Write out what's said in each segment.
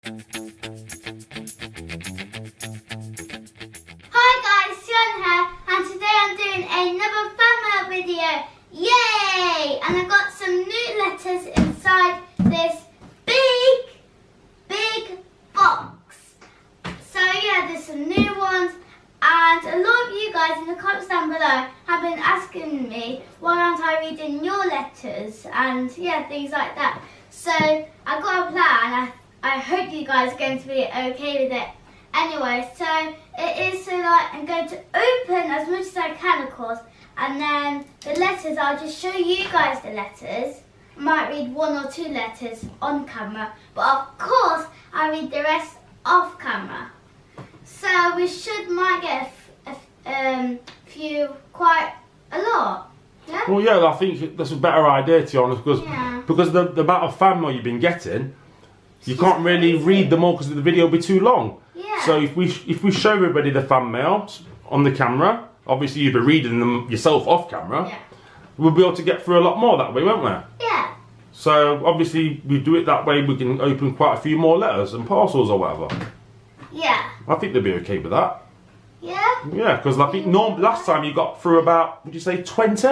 Hi guys, Sion here, and today I'm doing another fan mail video. Yay! And I got some new letters inside this big box. So yeah, there's some new ones, and a lot of you guys in the comments down below have been asking me why aren't I reading your letters, and yeah, things like that. So I got a plan. I hope you guys are going to be okay with it. Anyway, so it is so like I'm going to open as much as I can, of course, and then the letters, I'll just show you guys the letters. I might read one or two letters on camera, but of course I read the rest off camera. So we might get a few, quite a lot. Yeah? Well, yeah, I think that's a better idea, to be honest, because the amount of fan mail you've been getting, you can't really read them all because the video will be too long. Yeah. So if we show everybody the fan mail on the camera, obviously you'll be reading them yourself off camera. Yeah. We'll be able to get through a lot more that way, won't we? Yeah. So obviously we do it that way, we can open quite a few more letters and parcels or whatever. Yeah. I think they'll be okay with that. Yeah? Yeah, because I think last time you got through about, would you say 20?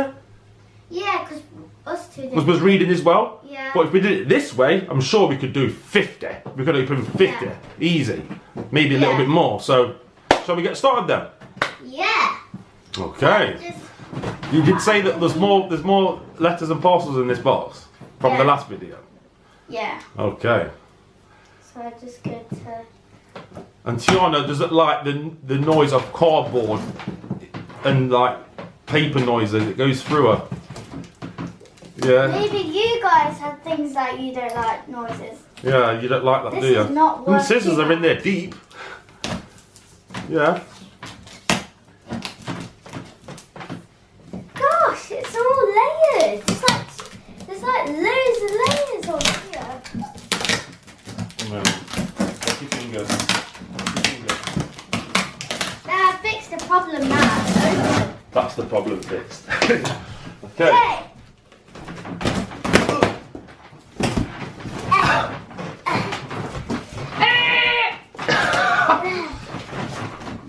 Yeah, because us two did. Because was reading as well. Yeah. But if we did it this way, I'm sure we could do 50. We could open 50. Yeah. Easy. Maybe a little bit more. So, shall we get started then? Yeah. Okay. You did say that there's more letters and parcels in this box from the last video. Yeah. Okay. So I just go to... And Tiana, does it like the noise of cardboard and like paper noises that goes through her? Yeah. Maybe you guys have things that you don't like noises. Yeah, you don't like that, This do you? is not And scissors working. are in there deep. Yeah. Gosh, it's all layered. There's like loads of layers on here. Take your fingers. Now I fixed the problem now. That's the problem fixed. Okay. Okay.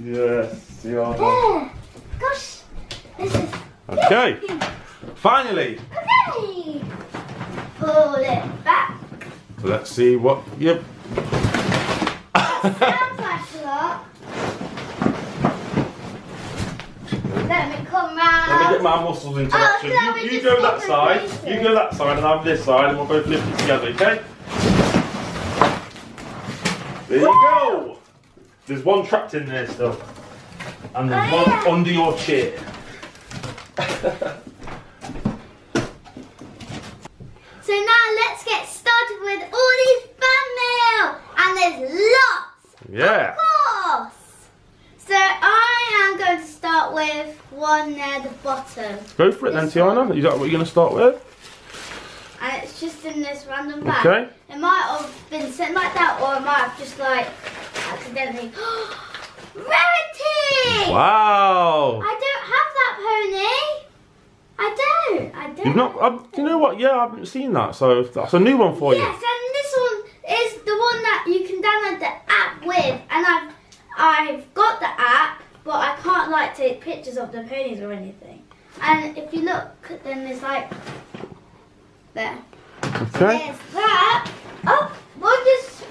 Yes, Tiana. Gosh, this is... Okay. Finally. Okay. Pull it back. So let's see what. Yep. Sounds like a lot. Let me come round. Let me get my muscles into action. You go that side. You go that side, and I'm this side, and we'll both lift it together. Okay. There you go. There's one trapped in there still, and there's one under your chair. So now let's get started with all these fan mail, and there's lots. Yeah. Of course. So I am going to start with one near the bottom. Go for it then, Tiana. Is that what you're going to start with? And it's just in this random bag. Okay. It might have been sent like that, or it might have just like accidentally. Rarity! Wow. I don't have that pony. I don't. You've not. You know what? Yeah, I haven't seen that. So that's a new one for you. Yes, and this one is the one that you can download the app with, and I've got the app, but I can't like take pictures of the ponies or anything. And if you look, then there's like there. Okay. There's that. Oh, we'll just.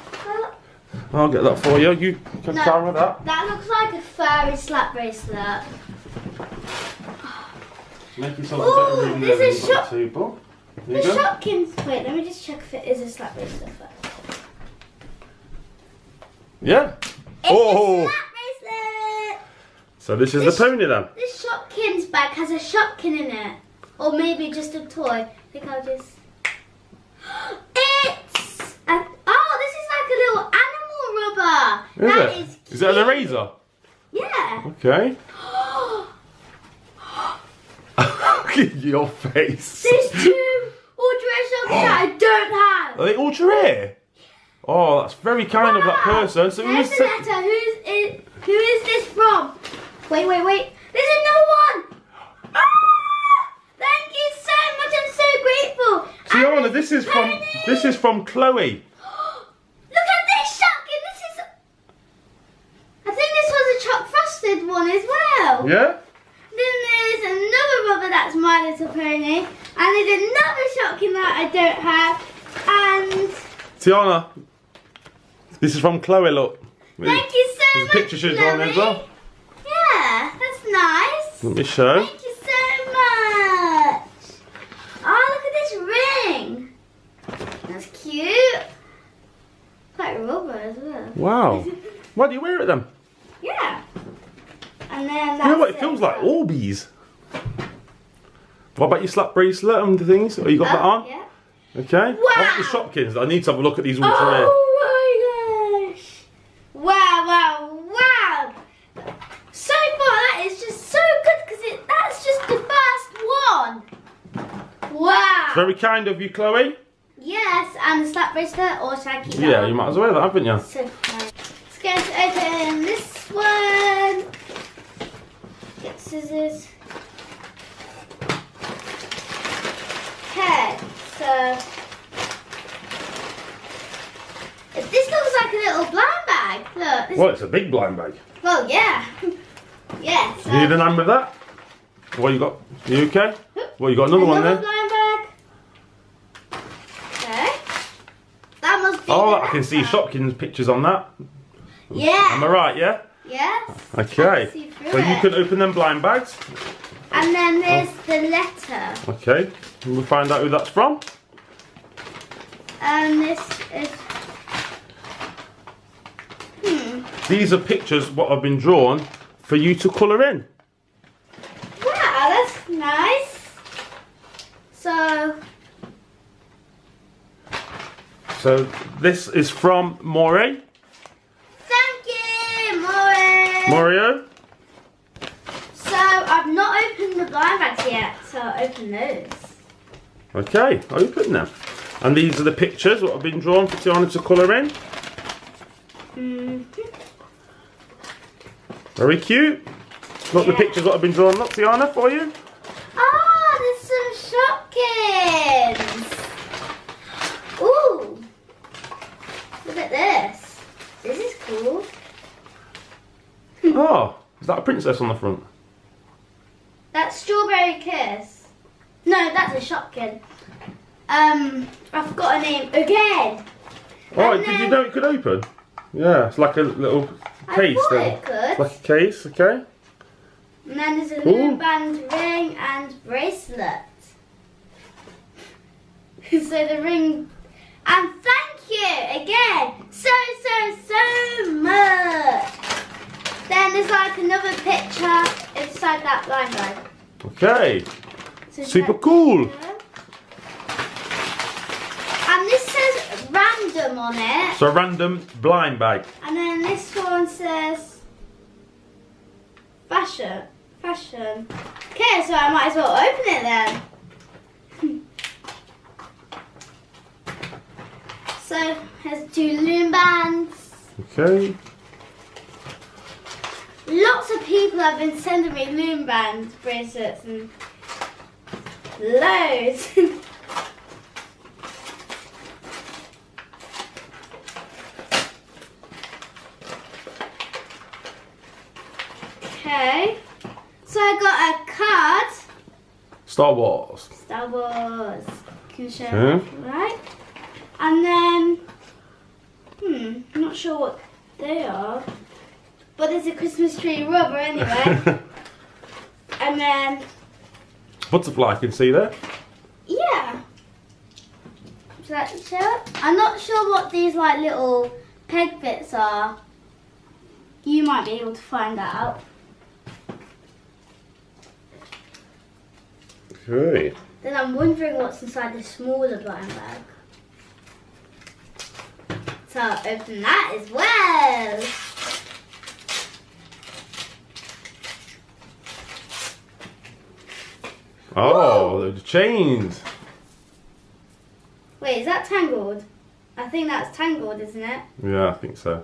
I'll get that for you. You can carry with that. That looks like a furry slap bracelet. Make yourself Ooh, a better room this there. is You've got two, but there The you go. Shopkins. Wait, let me just check if it is a slap bracelet first. Yeah. It's a Oh. slap bracelet. So this is the pony then. This Shopkins bag has a Shopkin in it, or maybe just a toy. I think I'll just. It's. Oh, this is like a little animal rubber. That is cute. Is it an eraser? Yeah. Okay. Look at your face. There's two ultra shocks that I don't have. Are they ultra rare? Oh, that's very kind of that person. So There's the letter. Who is this from? Wait. There's another one. Ah! Thank you so much. I'm so grateful. Tiana, this is from Chloe. Look at this Yeah? Then there's another rubber that's My Little Pony. And there's another Shopkin that I don't have. And Tiana, this is from Chloe, look. thank you so There's much, a picture she's on there as well. Yeah, that's nice. Let me show. Thank you so much. Oh, look at this ring. That's cute. Quite rubber as well. Wow. Why do you wear it then? Yeah. And then that's You know what? It feels like Orbeez. What about your slap bracelet and the things? Oh, you got that on? Yeah. Okay. Wow. I want the Shopkins. I need to have a look at these ultra rare. Oh my gosh. Wow, wow, wow. So far that is just so good because that's just the first one. Wow. Very kind of you, Chloe. Yes, and the slap bracelet, or should I keep that Yeah, on? you might as well wear that, haven't you? So fun. Let's go to open this one. Get scissors. Okay, so this looks like a little blind bag. Look. This, Well, it's a big blind bag. well, yeah. Yeah. So, You need an hand with that? What you got? You okay? Well, you got another one another then. blind bag. Okay. That must be. Oh, the I can see letter. Shopkins pictures on that. Yeah. Am I right? Yeah. Yes. I Okay. can see through So you it. can open them blind bags. And then there's the letter. Okay. And we'll find out who that's from. And this is. These are pictures what have been drawn for you to colour in. Wow, that's nice. So this is from Maury. Thank you, Maureen. Mario. So I've not opened the blind bags yet, so I'll open those. Okay, open them. And these are the pictures what have been drawn for Tiana to colour in. Very cute. Look, the Yeah. pictures what have been drawn. Look, Tiana, for you. Oh, there's some Shopkins. Ooh. Look at this. This is cool. Oh, is that a princess on the front? That's Strawberry Kiss. No, that's a Shopkin. I forgot her name again. Oh, And did you then- know it could open? Yeah, it's like a little case I thought then. it could. Like a case, okay. And then there's a Cool. new band ring and bracelet. So the ring. And thank you again so much. Then there's like another picture inside that blind bag. Okay, So super check. cool. And this says random on it. So a random blind bag. And then this one says fashion. Okay, so I might as well open it then. So has 2 loom bands. Okay. Lots of people have been sending me loom bands, bracelets, and loads. Okay, so I got a card. Star Wars. Star Wars. Can you show Okay. me, right? And then, I'm not sure what they are, but there's a Christmas tree rubber anyway. And then, Butterfly, I can see there. yeah. Should I show it? I'm not sure what these like little peg bits are. You might be able to find that out. Okay. Then I'm wondering what's inside the smaller blind bag. So I'll open that as well. Oh, the chains. Wait, is that tangled? I think that's tangled, isn't it? Yeah, I think so.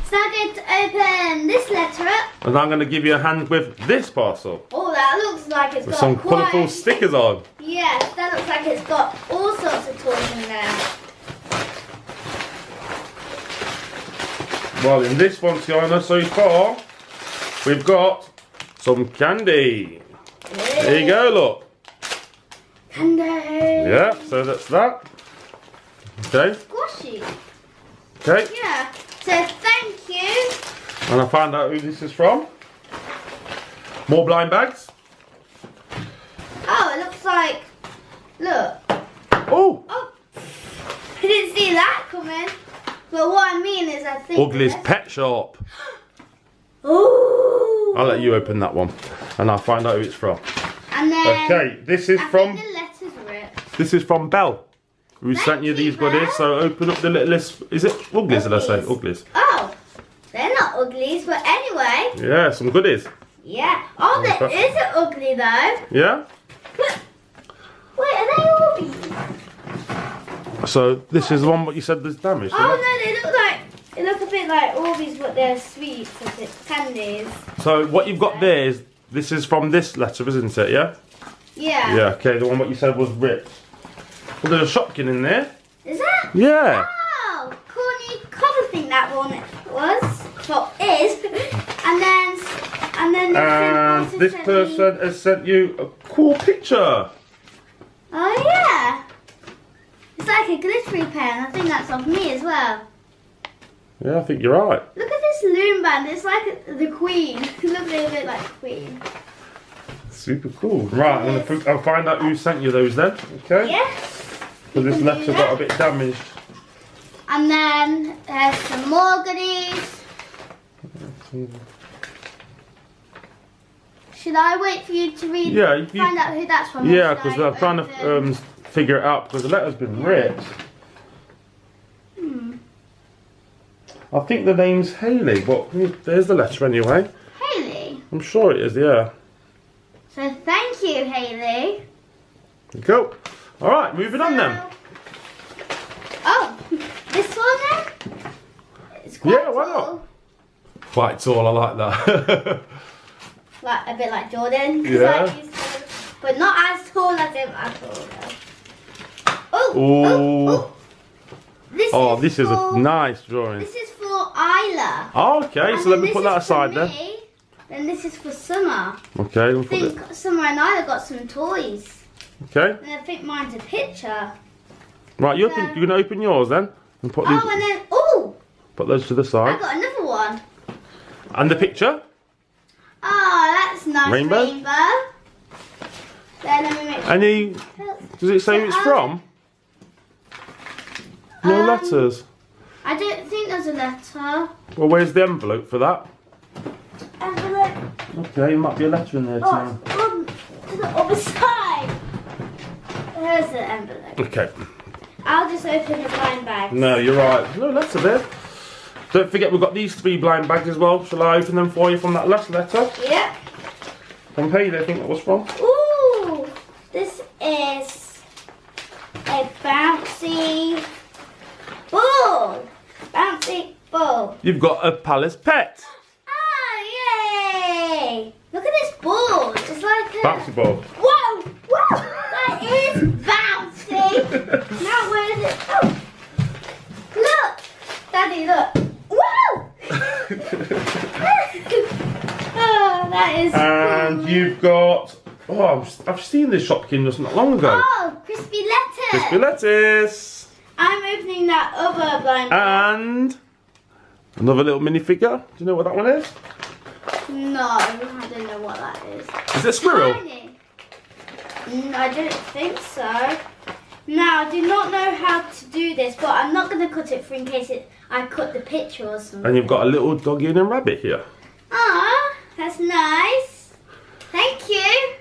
So I'm going to open this letter up. And I'm going to give you a hand with this parcel. Oh, that looks like it's With got some quite... colourful stickers on. Yes, that looks like it's got all sorts of toys in there. Well, in this one, Tiana, so far, we've got some candy. There you go, look. Candy. Yeah, so that's that. Okay. Squashy. Okay. Yeah. So thank you. And I found out who this is from. More blind bags. Oh, it looks like. Look. Oh. Oh. I didn't see that coming. But what I mean is, I think. Ugly's Pet Shop. Ooh. I'll let you open that one, and I'll find out who it's from. And then. Okay, this is I from. think the letters ripped. This is from Belle, who Thank sent you you, these Belle. goodies. So open up the little list. Is it Uglies? Did I say Uglies. Uglies? Oh, they're not uglies, but anyway. Yeah, some goodies. Yeah. Oh, there Okay. is an ugly though. Yeah. Wait, are they Orbeez? So this is the one what you said was damaged. Oh Isn't it? no, they look a bit like Orbeez, but they're sweets, a bit candies. So what you've got there is this is from this letter, isn't it? Yeah. Yeah. Yeah. Okay, the one what you said was ripped. Well, there's a Shopkin in there. Is that? Yeah. Oh, corny cover thing that one was. Well, is. And then And this person has sent you a cool picture. Oh yeah. It's like a glittery pen. I think that's of me as well. Yeah, I think you're right. Look at this loom band. It's like the Queen. It looks a little bit like the Queen. Super cool. Right, I'll find out who sent you those then. Okay. Yes. So this You can letter do got that. a bit damaged. And then there's some more goodies. Should I wait for you to read? Yeah, Find out who that's from. or Yeah, should because I I'm trying open? to figure it out because the letter's been ripped. I think the name's Hayley, but there's the letter anyway. Hayley. I'm sure it is, yeah. So thank you, Hayley. Cool. All right, moving on then. Oh, this one then? It's quite Yeah, why tall. not? Quite tall, I like that. Like a bit like Jordan. 'cause Yeah. I used to, but not as tall as him at all. Oh, Ooh. oh, oh. This is a for- nice drawing. This is for Isla. Oh, okay, And so let then me this put that is for aside then. me, Then this is for Summer. Okay, let me I put it. think Summer and Isla got some toys. Okay. And I think mine's a picture. Right, you're gonna open yours then, and put these, Oh, and then, oh, put those to the I side. got another one. And the picture. Oh, that's nice. Rainbow? Then let me make sure. Any? Does it say who it's from? No letters. I don't think there's a letter. Well, where's the envelope for that? Envelope. Okay, there might be a letter in there Oh, too. it's on to the other side. There's the envelope. Okay. I'll just open the blind bag. No, you're right. There's no letter there. Don't forget we've got these 3 blind bags as well. Shall I open them for you from that last letter? Yep. From Hayley, I think that was from. Ooh, this is a bouncy ball. Bouncy ball. You've got a Palace Pet. Oh, yay! Look at this ball. It's like a... Bouncy ball. Whoa! Whoa! That is bouncy! Now where is it? Oh! Look! Daddy, look! Whoa! Oh, that is And cool. you've got. Oh, I've seen this Shopkins not long ago. Oh, crispy lettuce! Crispy lettuce. I'm opening that other blind bag. And another little minifigure. Do you know what that one is? No, I don't know what that is. Is it a squirrel? Tiny. No, I don't think so. Now, I do not know how to do this, but I'm not going to cut it for in case I cut the picture or something. And you've got a little doggy and a rabbit here. Ah, that's nice. Thank you.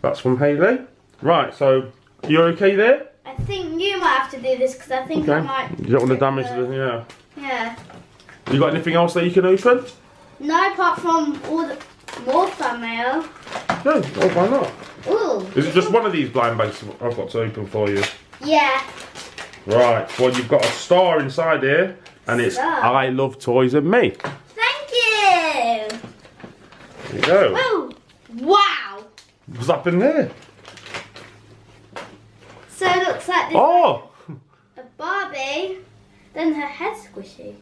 That's from Hayley. Right, so you're okay there? I think you might have to do this because I think I Okay. might. You don't want to damage the. Yeah. Yeah. You got anything else that you can open? No, apart from all the more fan mail. No. Oh, why not? Ooh. Is it just one of these blind bags I've got to open for you? Yeah. Right. Well, you've got a star inside here, and it's Star. I love toys and me. Thank you. There you go. Ooh. Wow. What's up in there? So it looks like this. Oh. A Barbie, then her head's squishy.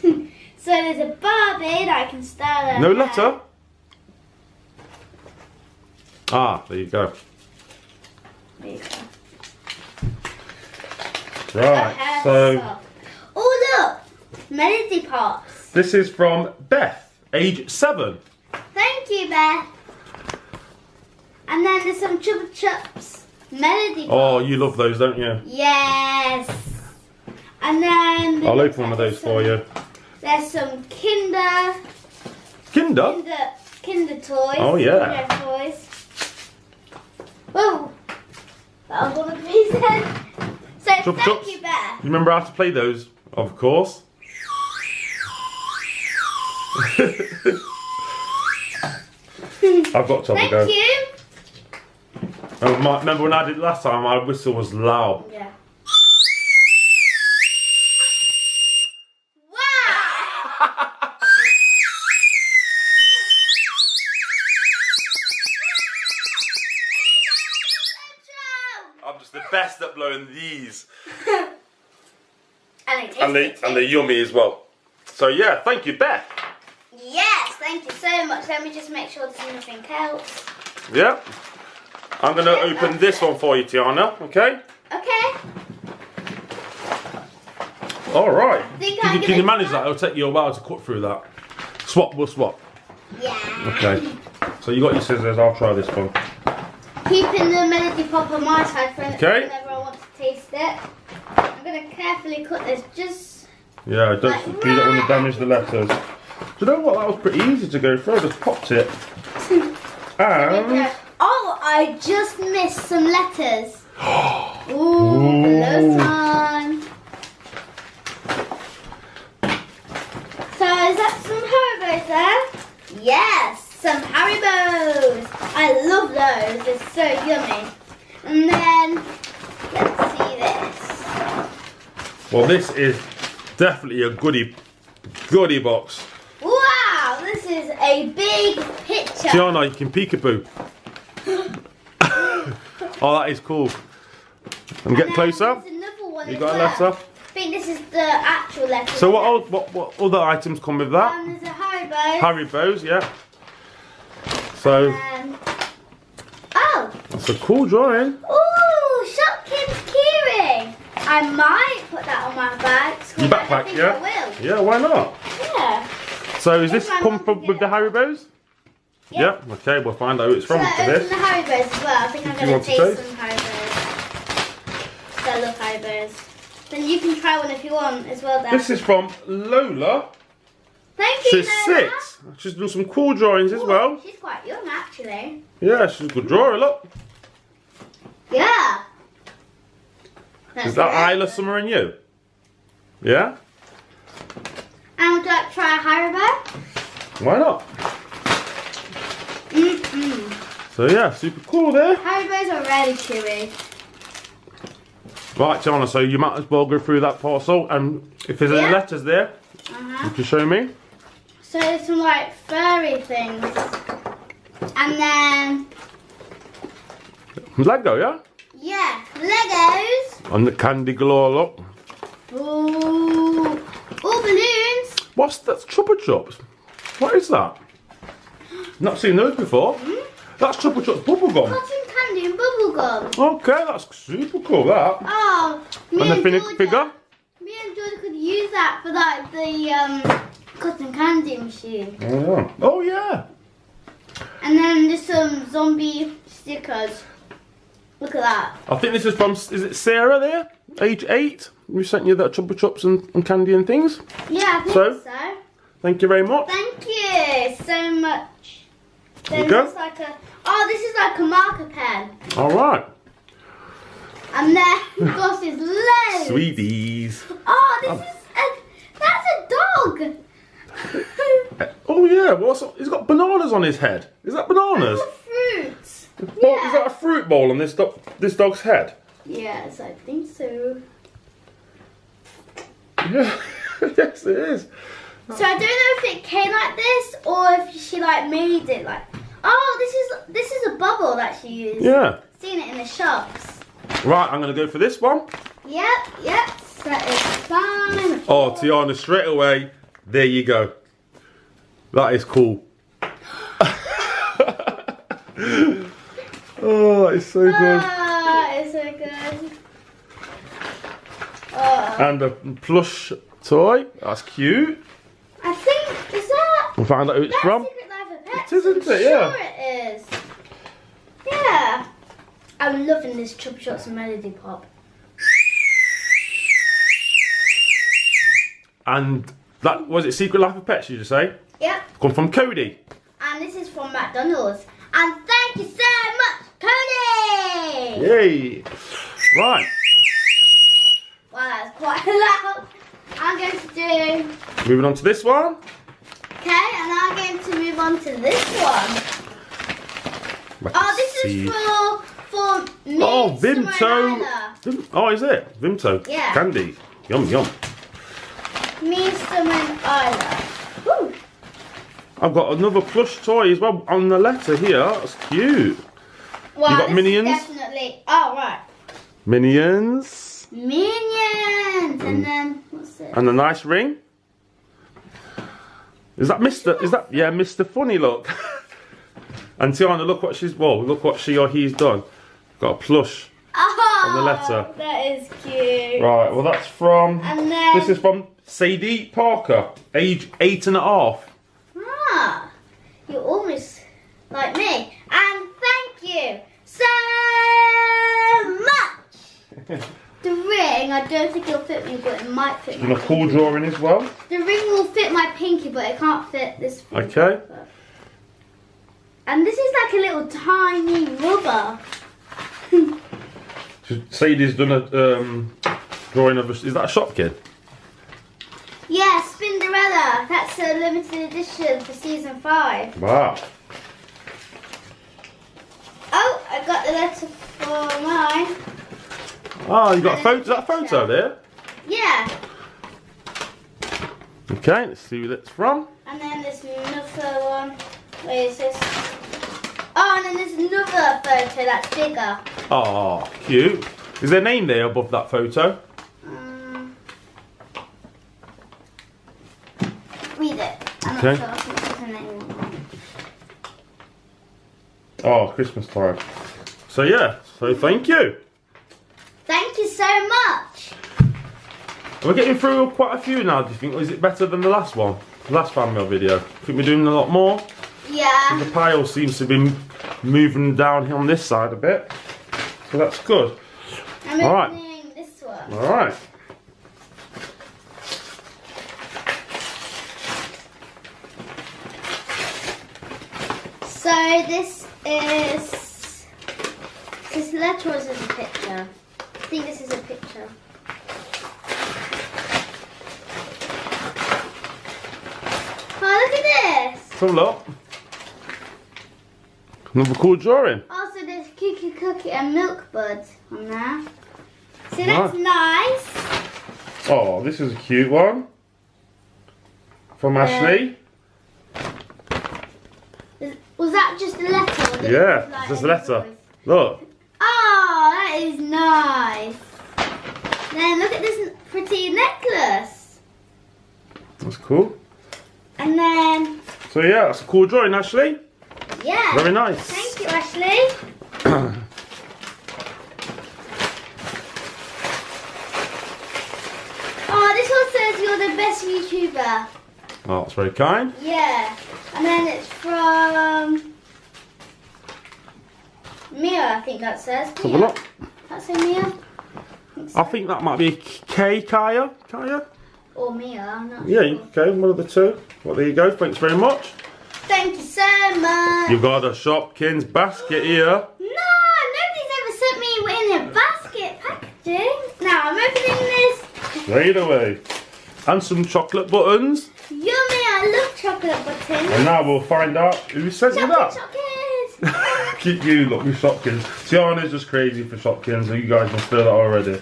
So there's a Barbie that I can style her No hair. letter. Ah, there you go. There you go. Right, so oh look, melody pops. this is from Beth, age 7. Thank you, Beth. And then there's some Chupa Chups melody pops. Oh, you love those, don't you? Yes. And then I'll open one of those for you. There's some Kinder toys. Oh yeah. Kinder toys. Whoa. That was one of the pieces. So Chupa thank Chups. you, Beth. You remember how to play those? Of course. I've got to have a go. Thank you. Oh, remember when I did it last time, my whistle was loud. Yeah. Wow! I'm just the best at blowing these. And they're yummy as well. So yeah, thank you, Beth. Yes, thank you so much. Let me just make sure there's nothing else. Yeah. I'm going to open this one for you, Tiana, okay? Okay. Alright. Can you manage that? It'll take you a while to cut through that. We'll swap. Yeah. Okay. So you got your scissors, I'll try this one. Keeping the melody pop on my side for Okay. whenever I want to taste it. I'm going to carefully cut this just... Yeah, you don't want to damage the letters. Do you know what? That was pretty easy to go through. I just popped it. And... Oh, I just missed some letters. Ooh, hello, son. So, is that some Haribos there? Yes, some Haribos. I love those. They're so yummy. And then, let's see this. Well, this is definitely a goodie box. Wow, this is a big picture. Tiana, you can peekaboo. Oh, that is cool. And get closer. There's another one You as got a well. letter? I think this is the actual letter. So what other items come with that? There's a Haribo. Haribos, yeah. So Oh! that's a cool drawing. Ooh, Shopkins keyring. I might put that on my bag. Your backpack, I think yeah? I will. Yeah, why not? Yeah. So is this If my come mum from can with the get it. Haribos? Yeah. Yeah. Okay, we'll find out who it's So from for open this. the Haribos as well. I think I'm If you going want to to taste taste. some Haribos. I love Haribos. Then you can try one if you want as well, Dad. This is from Lola. Thank you, She's Lola. 6. She's done some cool drawings as Ooh, well. She's quite young, actually. Yeah, she's a good drawer, look. Yeah. Is that Isla, Summer and you? Yeah? And would you like to try a Haribo? Why not? So yeah, super cool there. Haribos are really chewy. Right, Tiana, so you might as well go through that parcel, and if there's any Yeah. letters there, you can show me. So there's some like furry things. And then, Lego, yeah? yeah, Legos. And the candy galore, look. Ooh. Ooh, balloons. What's that? Chupa Chups? What is that? Not seen those before. That's Chupa Chups bubblegum. Cotton candy and bubblegum. Okay, that's super cool, that. Oh, me And the and finished Georgia, figure? Me and Georgia could use that for like the cotton candy machine. Oh yeah. And then there's some zombie stickers. Look at that. I think this is from, is it Sarah there? Age 8? We sent you that Chupa Chups and candy and things. Yeah, I think So? so. Thank you very much. Thank you so much. Then Okay. there's like a, oh, this is like a marker pen. Alright. And then we've got his legs. Sweeties. Oh, that's a dog. Oh yeah, he's got bananas on his head. Is that bananas? Fruits. Well, is that a fruit bowl on this dog's head? Yes, I think so. Yeah, yes it is. So I don't know if it came like this or if she like made it like. Oh, this is a bubble that she used. Yeah. Seen it in the shops. Right, I'm gonna go for this one. Yep. That is fine. Oh, Tiana, straight away. There you go. Oh, it's so good. Oh, it's so good. Oh. And a plush toy. That's cute. I think, is that... We'll find out who it's from. Secret Life of Pets? It is, isn't it? Yeah. Sure it is. Yeah. I'm loving this Chubby Shots and Melody Pop. And that, was it Secret Life of Pets, did you say? Yep. Come from Cody. And this is from McDonald's. And thank you so much, Cody! Yay. Right. Wow, that's quite loud. I'm going to do... Moving on to this one. Okay, and I'm going to move on to this one. Oh, this is for me. Oh, Vimto. Oh, is it? Vimto. Yeah. Candy. Yum, yum. Me, Summer and Isla. Woo. I've got another plush toy as well on the letter here. That's cute. Wow, You got this Minions? is definitely... Oh, right. Minions. Minions. And then, what's it? And a nice ring. Is that Mr. Is that, yeah, Mr. Funny, look. And Tiana, look what she's, whoa, look what she or he's done. Got a plush Oh, on the letter. that is cute. Right, well that's from, And then... this is from Sadie Parker, age 8.5. Ah, you're almost like me. And thank you so much. The ring, I don't think it'll fit me, but it might fit And my a cool pinky. drawing as well. The ring will fit my pinky, but it can't fit this finger. Okay. And this is like a little tiny rubber. Sadie's done a drawing of, is that a Shopkin? Yeah, Spinderella. That's a limited edition for season 5. Wow. Oh, I got the letter for mine. Oh, you got a photo, is that a photo there? Yeah. Okay, let's see who that's from. And then there's another one. Where is this? Oh, and then there's another photo that's bigger. Oh, cute. Is there a name there above that photo? Read it. I'm Okay. not sure. I think there's a name. Oh, Christmas time. So yeah, so thank you. Thank you so much. We're getting through quite a few now, do you think? Or is it better than the last one? The last fan mail video? Think we're doing a lot more? Yeah. The pile seems to be moving down here on this side a bit. So that's good. I'm All right. opening this one. Alright. So this is this letter or is this a picture? I think this is a picture. Oh, look at this! So look. Another cool drawing. Also, there's cookie and milk buds on there. So that's nice. Oh, this is a cute one. From Ashley. Was that just a letter? Or did it Yeah, look like just a an letter. invoice? Look. Oh, that is nice. Then look at this pretty necklace. That's cool. And then, So yeah, that's a cool drawing, Ashley. yeah. Very nice. Thank you, Ashley. Oh, this one says you're the best YouTuber. Oh, that's very kind. Yeah. And then it's from Mia, I think that says. Let's have a look. That's a Mia? I think that might be Kaya. Kaya? Or Mia, I'm not Yeah, sure. okay, one of the two. Well, there you go. Thanks very much. Thank you so much. You've got a Shopkins basket here. No, nobody's ever sent me in a basket packaging. Now I'm opening this. Straight away. And some chocolate buttons. Yummy, I love chocolate buttons. And now we'll find out who sent you that. Chocolate. Keep you look with Shopkins. Tiana's just crazy for Shopkins, so you guys must feel that already.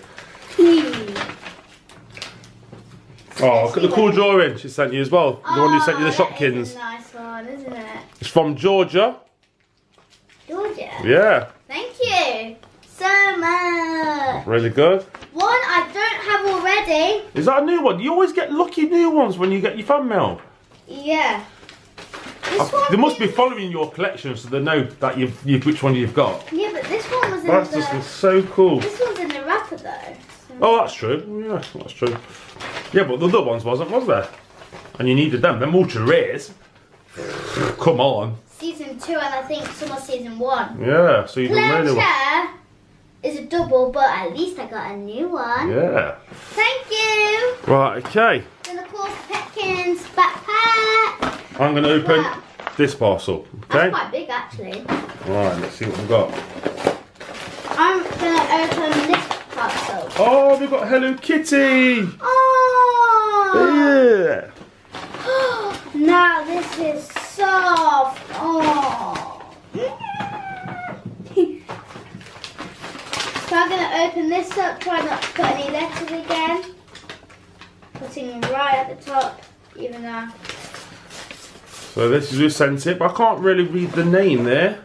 Oh, look at the cool drawing she sent you as well. The one who sent you the That Shopkins. is a nice one, isn't it? It's from Georgia. Georgia. Yeah, Thank you so much. really good. One I don't have already. Is that a new one? You always get lucky new ones when you get your fan mail. Yeah. This one They must be following your collection so they know that you've which one you've got. Yeah, but this one one's in That the... just looks so cool. This one's in the wrapper though. So. Oh, that's true. Yeah, that's true. Yeah, but the other ones wasn't, was there? And you needed them. Them ultra rares. Come on. Season 2 and I think some of season 1. Yeah, so you done really well. Chair is a double, but at least I got a new one. Yeah. Thank you. Right, okay. Then of course Petkins backpack. I'm going to open Wow. this parcel. Okay? That's quite big actually. Right, let's see what we've got. I'm gonna open this parcel. Oh, we've got Hello Kitty. Oh! Yeah. Now this is soft. Oh. So I'm gonna open this up. Try not to put any letters again. Putting them right at the top, even though. So this is who sent it, but I can't really read the name there.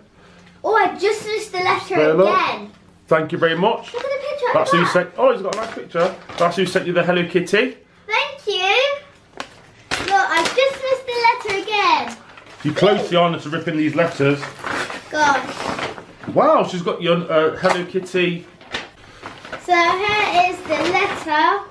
Oh, I just missed the letter There, look. again. Thank you very much. Look at the picture. That's who Look. sent. Oh, he's got a nice picture. That's who sent you the Hello Kitty. Thank you. Look, I just missed the letter again. You close the honour to ripping these letters. Gosh. Wow, she's got your Hello Kitty. So here is the letter.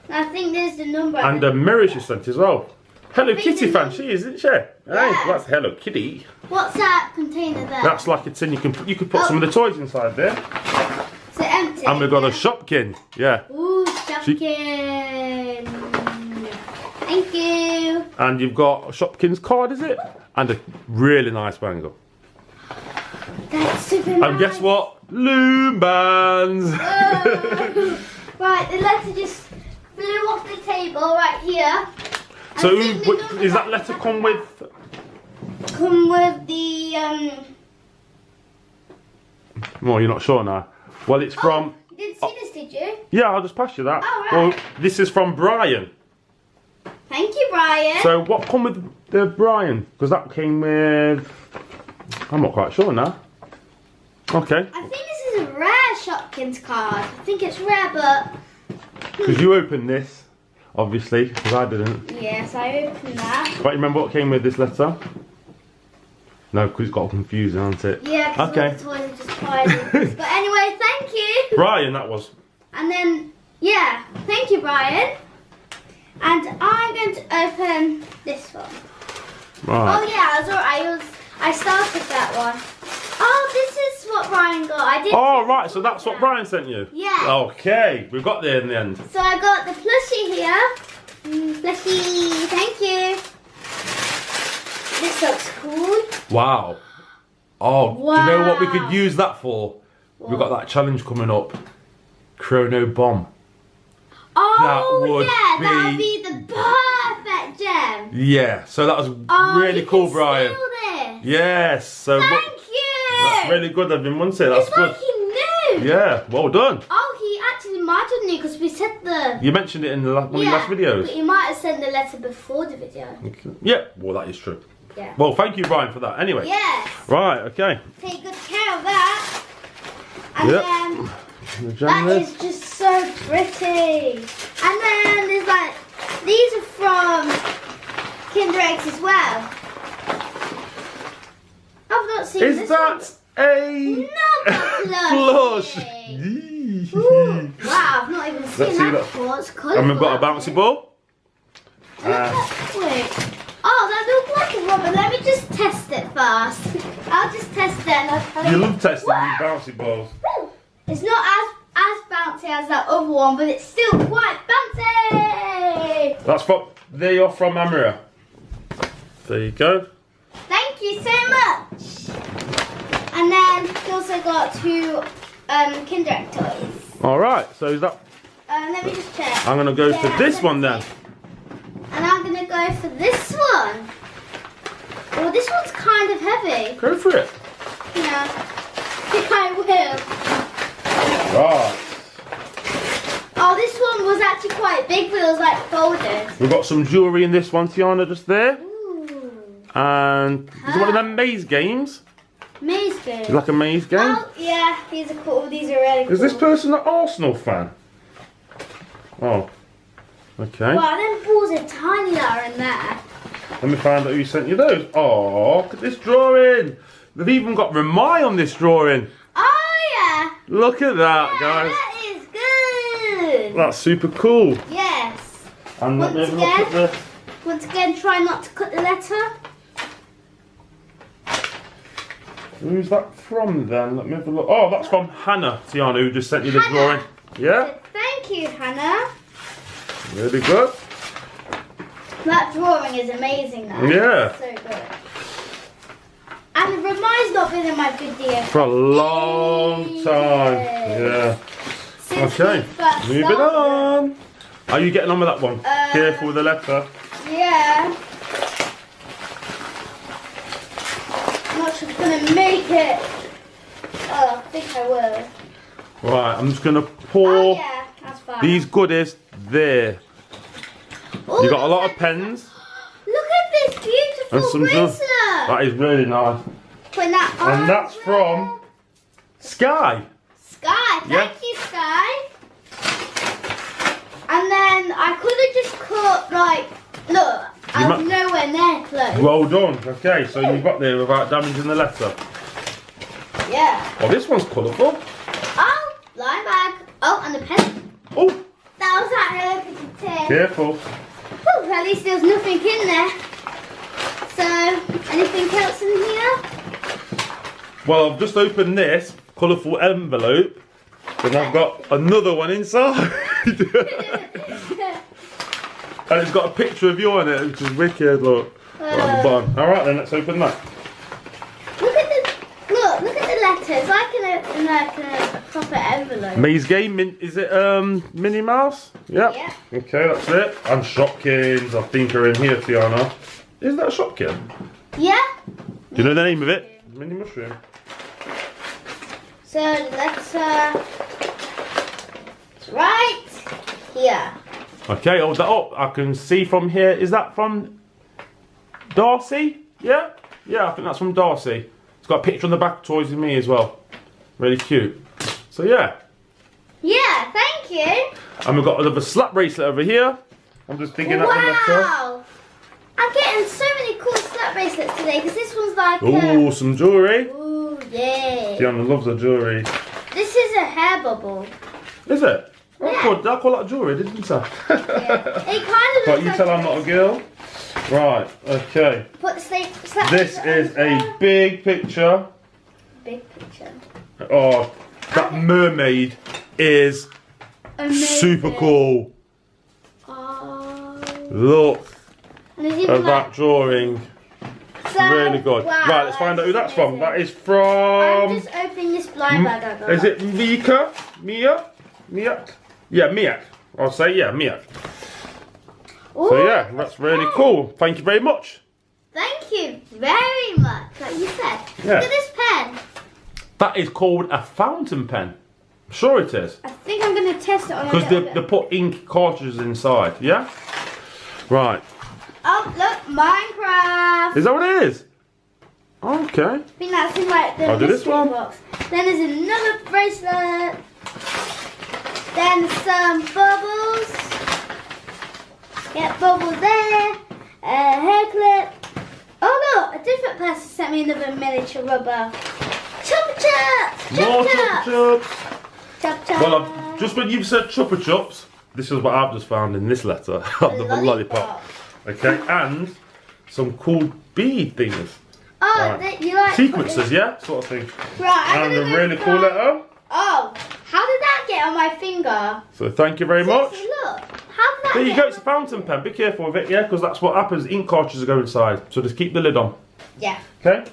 I think there's the number. And a mirror she sent as well. Hello think Kitty it's fan, in- she is, isn't she? Hey, Yeah. that's Hello Kitty. What's that container there? That's like a tin. You could put Oh. some of the toys inside there. Is it empty? And we've got a Shopkin. Yeah. Ooh, Shopkins. Thank you. And you've got a Shopkins card, is it? And a really nice bangle. That's super nice. And guess what? Loom bands. Oh. Right, the letter just flew off the table right here. So I think the number is that letter come with? Come with the Well, you're not sure now. Well, it's from. Oh, you didn't see this, did you? Yeah, I'll just pass you that. Oh, right. Well, this is from Brian. Thank you, Brian. So what come with the Brian? Because that came with. I'm not quite sure now. Okay. I think this is a rare Shopkins card. I think it's rare, but Because you opened this, obviously, because I didn't. yes, I opened that. But you remember what came with this letter? No, because it's got confusing, hasn't it? Yeah, because Okay. the toys are just piling. But anyway, thank you. Brian, that was. And then, yeah, thank you, Brian. And I'm going to open this one. Right. Oh yeah, I started that one. Oh, this is what Brian got. I did. Oh, right, so that's what Brian sent you? Yeah. Okay, we got there in the end. So I got the plushie here. Plushie, thank you. This looks cool. Wow. Oh, do you know what we could Wow. use that for? We've got that challenge coming up. Chrono Bomb. Oh would yeah, that would be- be the perfect gem. Yeah, so that was Oh, really you cool, can Brian. steal this. Yes, so Thank what, you. that's really good of him, wasn't it? That's It's good. like he knew. Yeah, well done. Oh, he actually might have knew because we said the. You mentioned it in one of your last But videos. he might have sent the letter before the video. Yeah, well that is true. Yeah. Well, thank you, Brian, for that. Anyway. Yes. Right, okay. Take good care of that. And Yep. then The gem that there. is just so pretty. And then there's like these are from Kinder Eggs as well. I've not seen Is this that a Another plush? plushie. Ooh, wow, I've not even Let's seen see that that. before. It's colourful. And we've got a bouncy ball. Wait. Oh, that looks like a rubber. Let me just test it first. I'll just test it and I'll tell you. You love testing Wow. these bouncy balls. It's not as bouncy as that other one, but it's still quite bouncy. That's what they are from Amira. There you go. Thank you so much. And then we also got two Kinder Egg toys. Alright, so is that. Let me just check. I'm going to go for this one then. And I'm going to go for this one. Oh, this one's kind of heavy. Go for it. Yeah. I will. Right. Oh, this one was actually quite big, but it was like folded. We've got some jewellery in this one, Tiana, just there. Ooh. And is it one of them maze games? Maze game. Is it like a maze game? Oh, yeah, these are cool. These are really cool. Is this person an Arsenal fan? Oh. Okay. Wow, them balls are tiny that are in there. Let me find out who sent you those. Oh, look at this drawing. They've even got Ramai on this drawing. Oh, yeah. Look at that, Yeah, guys. that is good. That's super cool. Yes. And let me have a look at this. Once again, try not to cut the letter. Who's that from then? Let me have a look. Oh, that's from Hannah, Tiana, who just sent you the Hannah. drawing. Yeah? Thank you, Hannah. Really good. That drawing is amazing now. Yeah. So good. And the Remi's not been in my video For a long time. Yeah. Since Okay. we first Moving started. on. Are you getting on with that one? Careful with the letter. Yeah. I'm not sure if I'm gonna make it. Oh, I think I will. Right, I'm just going to pour Oh yeah, that's fine. these goodies there. Ooh, You got a lot of pens. Look at this beautiful And some bracelet. That is really nice. Put that on. And that's from Sky. Sky. Yeah. Thank you, Sky. And then I could have just cut like, look, I was nowhere near close. Well done. Okay, so you got there without damaging the letter. Yeah. Oh, this one's colourful. Oh, line bag. Oh, and the pen. Oh, That was that Hello Kitty tin. careful. Whew, at least there's nothing in there. So, anything else in here? Well, I've just opened this colourful envelope, and I've got another one inside. And it's got a picture of you on it, which is wicked. Look. Right at the bottom. All right, then let's open that. Look at the letters. Like in a proper envelope. Maze Game, is it Minnie Mouse? Yep. Yeah. Okay, that's it. And Shopkins, I think, are in here, Tiana. Is that a Shopkin? Yeah. Do you know the name of it? Mini Mushroom. So the letter is right here. Okay, hold that up. I can see from here. Is that from Darcy? Yeah? Yeah, I think that's from Darcy. It's got a picture on the back of Toys with Me as well. Really cute. So yeah. Yeah, thank you. And we've got another slap bracelet over here. I'm just thinking that one letter. Wow. I'm getting so many cool slap bracelets today because this one's like Ooh, some jewellery. ooh, yeah. Tiana loves her jewellery. This is a hair bubble. Is it? Oh, Yeah. good. That's quite a lot of jewellery, didn't I? Yeah. It kind of But looks you like tell I'm not a girl. Right, okay. Put the slap This bracelet is on a big picture. big picture. Oh, that mermaid is Amazing. super cool. Oh. Look And there's at even that drawing. so, Really good. wow, Right, let's find out who that's from. amazing. That is I'm from... just opening this blind bag I got. Is it Mika? Mia? Miak? Yeah, Miak. I'll say, yeah, Miak. Ooh, So yeah, that's really cool. Thank you very much. Thank you very much. Like you said. Yeah. Look at this pen. That is called a fountain pen. I'm sure it is. I think I'm going to test it on a Because little they bit. put ink cartridges inside, yeah? Right. Oh, look, Minecraft. Is that what it is? Okay. I think that's in like the I'll do this mystery one. box. Then there's another bracelet. Then some bubbles. Get bubbles there. A hair clip. Oh look, a different person sent me another miniature rubber. Chupa chups! More Chupa Chupa chups! Chups. Chup chup. Well, just when you've said Chupa Chups, this is what I've just found in this letter of the lollipop. Okay, and some cool bead things. Oh, Right. you like Sequences, yeah? Sort of thing. Right, I'm And a gonna go really cool find- letter. Oh, how did that get on my finger? So thank you very much. Sissy, look. How did that There you get go, it's a fountain pen. Be careful with it, yeah? Because that's what happens. Ink cartridges go inside. So just keep the lid on. Yeah. Okay?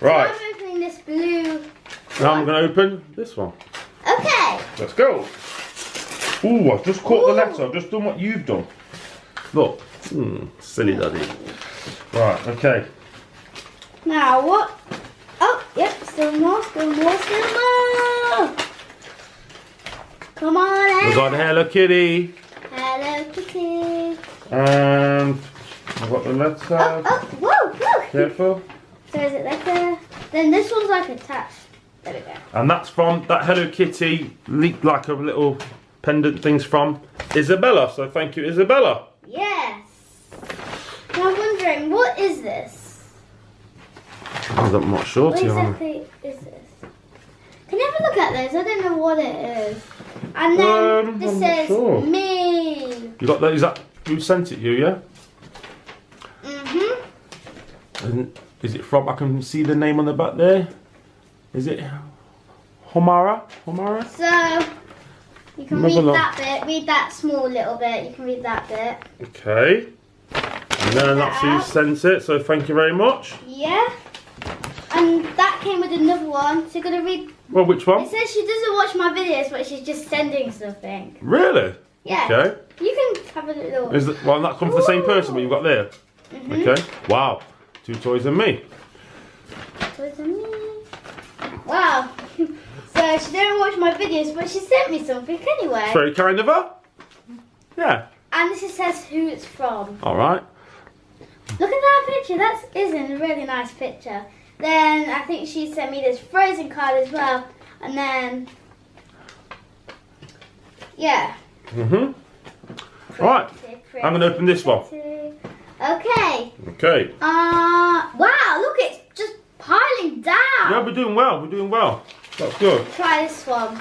Right. So I'm opening this blue. Now I'm going to open this one. Okay. Let's go. Ooh, I've just caught the Ooh. letter. I've just done what you've done. Look. Silly daddy. Right, okay. Now what? Oh, yep. Still more. Still more. Still more. Come on. We've got Hello Kitty. Hello Kitty. And I've got the letter. Oh, whoa, whoa. Careful. So is it like a? Then this one's like attached. There we go. And that's from that Hello Kitty, like a little pendant things from Isabella. So thank you, Isabella. Yes. Now I'm wondering, what is this? I'm not sure, What Tiana. exactly is this? Can you have a look at this. I don't know what it is. And then this I'm not says sure. me. You got that? Is that who sent it you? Yeah. And is it from? I can see the name on the back there. Is it Homara? Homara? So you can read that bit. Read that small little bit. You can read that bit. Okay. And then that's who sent it. So thank you very much. Yeah. And that came with another one. So you're gonna read. Well, which one? It says she doesn't watch my videos, but she's just sending something. Really? Yeah. Okay. You can have a little. Is that, well, that comes from the same person, but you've got there. Okay. Wow. 2 toys and me. Toys and me. Wow. So she didn't watch my videos, but she sent me something anyway. It's very kind of her. Yeah. And this says who it's from. All right. Look at that picture. That is a really nice picture. Then I think she sent me this Frozen card as well. And then, yeah. Right. I'm going to open this one. Okay. Okay. Wow, look, it's just piling down. Yeah, we're doing well. We're doing well. That's good. Try this one.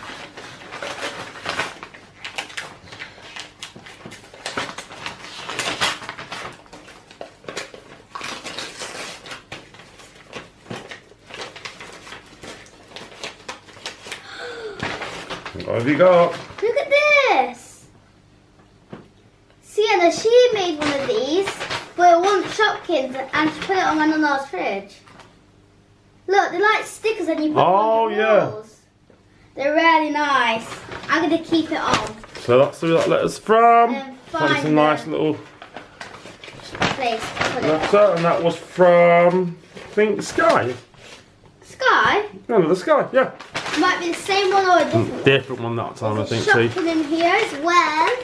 What have you got? Look at this. Sienna, she made one of these, but it wasn't Shopkins, and she put it on my nana's fridge. Look, they're like stickers and you put them on the walls. They're really nice. I'm going to keep it on. So that's who that letter's from. That's a nice little place to put it. letter, and that was from, I think, Sky. Sky? No, the Sky, yeah. Might be the same one or a different one. Different one that time, I think. Shopkin in here as well.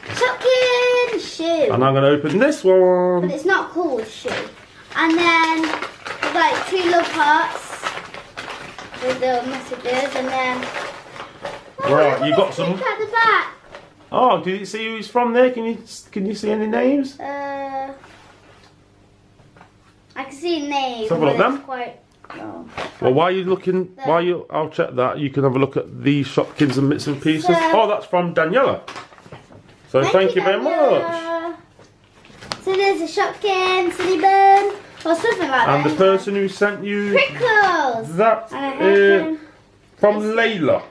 Shopkin shoe. And I'm going to open this one. But it's not called shoe. And then we've got 2 love hearts with the messages, and then Right, you got some. At the back. Oh, did you see who he's from there? Can you see any names? I can see names. Let's have a look but then. it's quite. Oh. Well, while you're looking, I'll check that. You can have a look at these Shopkins and bits and pieces. Oh, that's from Daniela. So thank you very much. So there's a Shopkin, Cinnabon, or something like that. And the person who sent you Prickles. that is from Layla.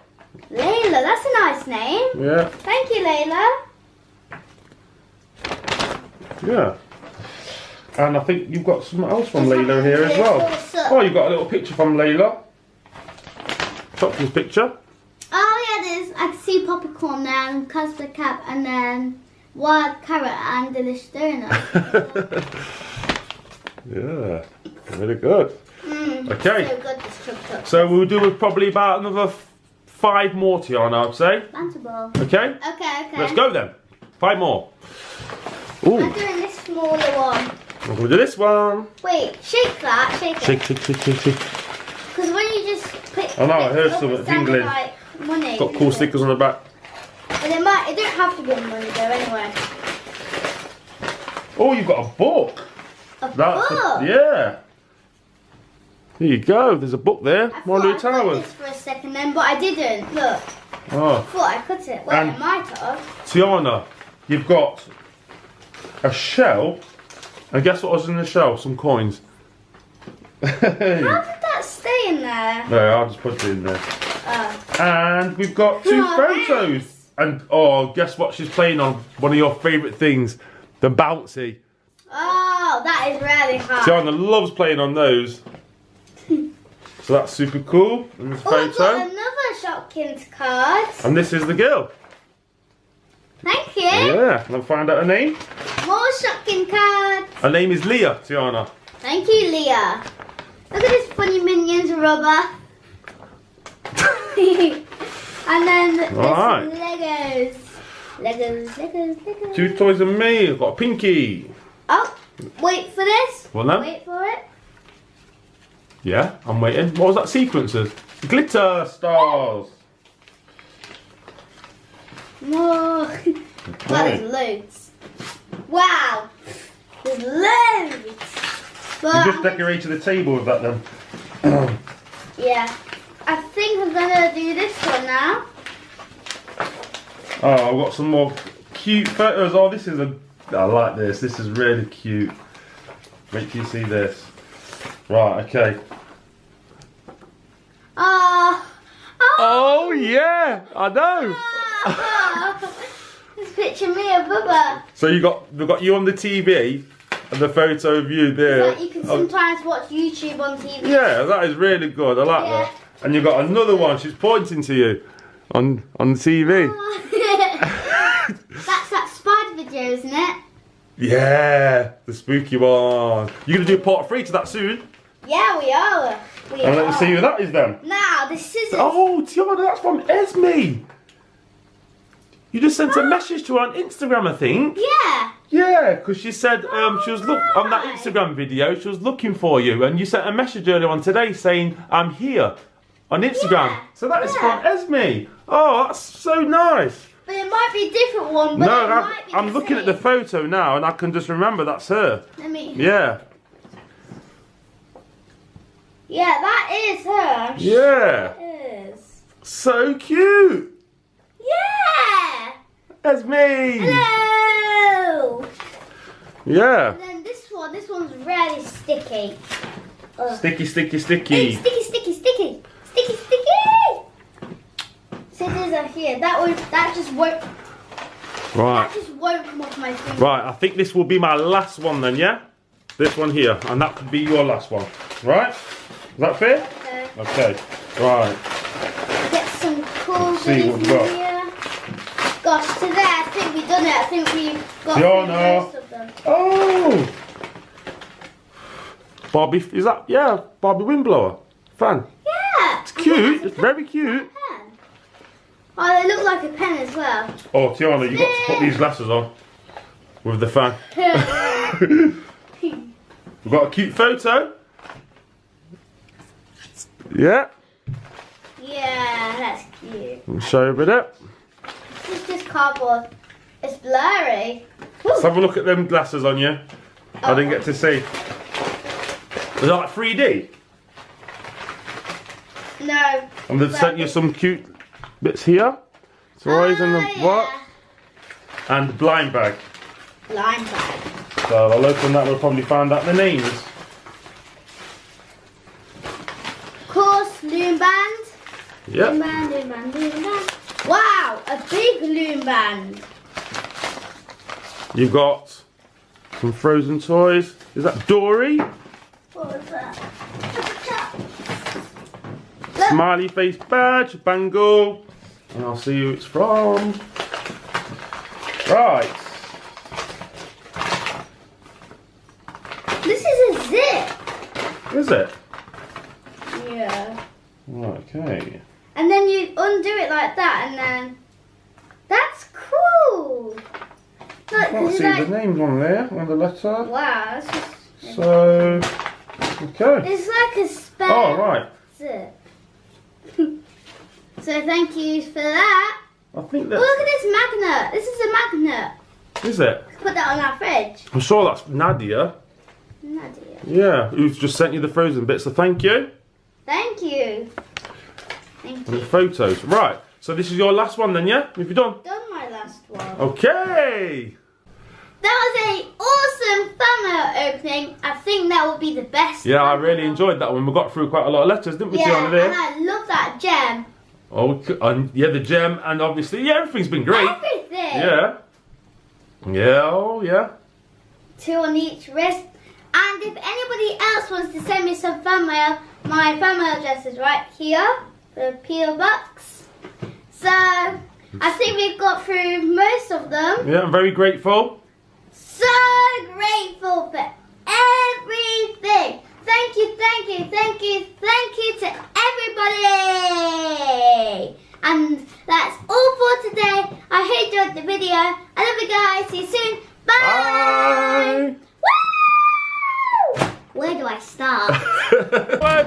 Layla, that's a nice name. Yeah. Thank you, Layla. Yeah. And I think you've got something else from Layla here as well. Oh, you've got a little picture from Layla. Shopkins picture. Oh yeah, there's. I can see popcorn there, and custard cap, and then wild carrot and delicious donut. Yeah, really good. Okay. So good, this chocolate. So we'll do probably about another 5 more, Tiana, I'd say. Bantable. Okay? Okay. Let's go then. 5 more. Ooh. I'm doing this smaller one. I'm going to do this one. Wait, shake that. Shake it. Shake. Because when you just put Oh no, I heard it up, something it sounded jingling. like money. Got cool stickers on the back. But it don't have to be money though, anyway. Oh, you've got a book. A book? Yeah. Here you go. There's a book there. I Marley thought I cut Towers. this for a second then, but I didn't. Look. I Oh. thought I cut it. Wait, And- I might have. Tiana, you've got a shell. And guess what was in the shell? Some coins. How did that stay in there? No, I'll just put it in there. Oh. And we've got 2 Oh, photos. And oh, guess what she's playing on? One of your favourite things, the bouncy. Oh, that is really hard. Tiana loves playing on those. So that's super cool. And this Oh, I've got photo. another Shopkins card. And this is the girl. Thank you. Yeah, and I'll find out her name. More Shopkins cards. Her name is Leah, Tiana. Thank you, Leah. Look at this funny Minions rubber. And then there's Alright. Legos. 2 toys and me. I've got a Pinky. Oh, wait for this. What then? Wait for it. Yeah, I'm waiting. What was that sequences? Glitter stars. More. Wow, there's loads. Wow. There's loads. You But just decorated the table with that then. yeah. I think I'm gonna do this one now. Oh, I've got some more cute photos. Oh, this is I like this. This is really cute. Wait till you see this. Right, okay. Oh yeah, I know. This picture me and Bubba. So we've got you on the TV and the photo of you there. Like you can sometimes watch YouTube on TV. Yeah, that is really good. I like that. And you've got another one. She's pointing to you on the TV. That's that spider video, isn't it? Yeah, the spooky one. You're gonna do part 3 to that soon. Yeah, we are. And let me see who that is then. Now, the scissors. Oh, Tiana, that's from Esme. You just sent a message to her on Instagram, I think. Yeah. Yeah, because she said she was on that Instagram video. She was looking for you, and you sent a message earlier on today saying I'm here on Instagram. Yeah. So that is from Esme. Oh, that's so nice. But it might be a different one. But No, it might be I'm the looking same. at the photo now, and I can just remember that's her. Let me. Yeah. Yeah, that is her. I'm Yeah. Sure it is. So cute. Yeah. Esme. Hello. Yeah. And then this one's really sticky. Sticky, sticky, Hey, sticky. sticky, sticky, sticky, sticky, sticky. Scissors are here. That just won't. Right. That just won't come off my finger. Right, I think this will be my last one then, yeah? This one here, and that could be your last one. Right? Is that fair? Okay. Okay. Right. Get some cool Let's see goodies what in we've got. here. Gosh, today I think we've done it. I think we've got Tiana. through most of them. Oh! Barbie, is that, yeah, Barbie Windblower. Fan. Yeah. It's cute, it's very cute. Pen. Oh, they look like a pen as well. Oh, Tiana, you've got to put these glasses on with the fan. We've got a cute photo. Yeah. Yeah, that's cute. I'll show you a bit. This is just cardboard. It's blurry. Let's have a look at them glasses on you. I didn't get to see. Is that like 3D? No. And they've sent you some cute bits here. Toys and the what? And blind bag. Blind bag. So I'll open that, we'll probably find out the names. Of course, loom band. Yep. Loom band, loom band, loom band. Wow, a big loom band. You've got some Frozen toys. Is that Dory? What was that? Smiley face badge, bangle. And I'll see who it's from. Right. This is a zip. Is it? Yeah. Okay. And then you undo it like that, and then that's cool. Look, I can't see the names on there, on the letter. Wow, that's just. So, okay. It's like a spare Oh, right. zip. So thank you for that. I think Oh, that's... look at this magnet. This is a magnet. Is it? Put that on our fridge. I'm sure that's Nadia. Nadia. Yeah, who's just sent you the Frozen bit, so thank you. Thank you. Thank And the you. photos. Right, so this is your last one then, yeah? Have you done? Done my last one. Okay. That was an awesome thumbnail opening. I think that will be the best. Yeah, I really thumbnail. enjoyed that one. We got through quite a lot of letters, didn't we, Yeah, Tiana, there? and I love that gem. Oh, and yeah, the gem, and obviously, yeah, everything's been great. Everything. Yeah. Yeah, oh, yeah. 2 on each wrist. And if anybody else wants to send me some fan mail, my fan mail address is right here, the PO box. So, I think we've got through most of them. Yeah, I'm very grateful. So grateful for everything. Thank you, thank you, thank you, thank you to everybody. And that's all for today. I hope you enjoyed the video. I love you guys. See you soon. Bye. Bye. Woo! Where do I start? Bye.